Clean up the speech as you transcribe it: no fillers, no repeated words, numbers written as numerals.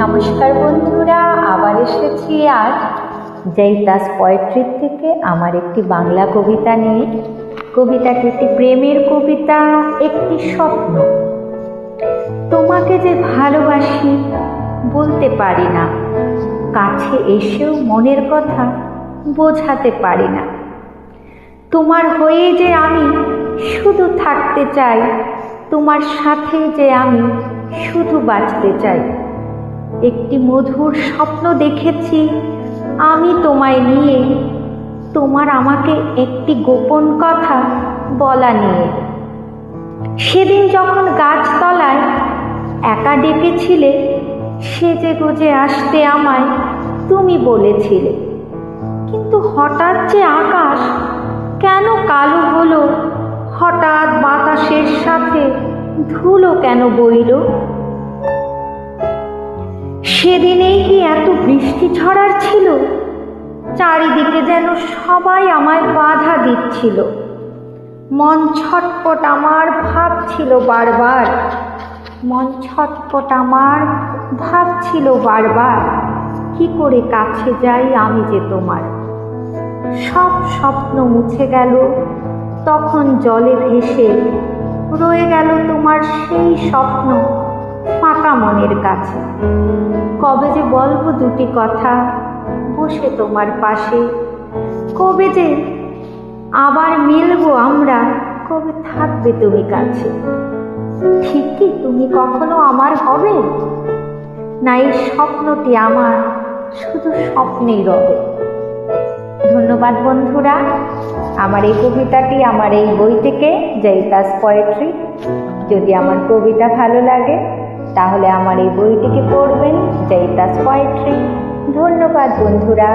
নমস্কার বন্ধুরা, আবার এসেছি আজ জয়িতাস পোয়েট্রি থেকে আমার একটি বাংলা কবিতা নিয়ে। কবিতাটি একটি প্রেমের কবিতা, একটি স্বপ্ন। তোমাকে যে ভালোবাসি বলতে পারি না, কাছে এসেও মনের কথা বোঝাতে পারি না। তোমার হয়ে যে আমি শুধু থাকতে চাই, তোমার সাথে যে আমি শুধু বাঁচতে চাই। একটি মধুর স্বপ্ন দেখেছি আমি তোমায় নিয়ে, তোমার আমাকে একটি গোপন কথা বলা নিয়ে। সেদিন যখন গাছতলায় একা ডেকেছিলে, সেজে গুজে আসতে আমায় তুমি বলেছিলে। কিন্তু হঠাৎ যে আকাশ কেন কালো হলো, হঠাৎ বাতাসের সাথে ধুলো কেন বইল? সেদিনেই কি এত বৃষ্টি ঝড়ার ছিল? চারিদিকে যেন সবাই আমায় বাধা দিচ্ছিল। মন ছটপট আমার ভাবছিল বারবার, মন ছটপট আমার ভাবছিল বারবার, কি করে কাছে যাই আমি যে তোমার। সব স্বপ্ন মুছে গেল তখন জলে ভেসে, রয়ে গেল তোমার সেই স্বপ্ন ফাঁকা মনের কাছে। কবে যে বলবো দুটি কথা বসে তোমার পাশে, কবে যে আবার মিলবো আমরা, কবে থাকবে তুমি কাছে। ঠিক কি তুমি কখনো আমার হবে, না এই স্বপ্নটি আমার শুধু স্বপ্নেই রবে? ধন্যবাদ বন্ধুরা, আমার এই কবিতাটি আমার এই বই থেকে, জয়িতাস পোয়েট্রি। যদি আমার কবিতা ভালো লাগে তাহলে আমার এই বইটিকে পড়বেন, জয়িতাস পোয়েট্রি। ধন্যবাদ বন্ধুরা।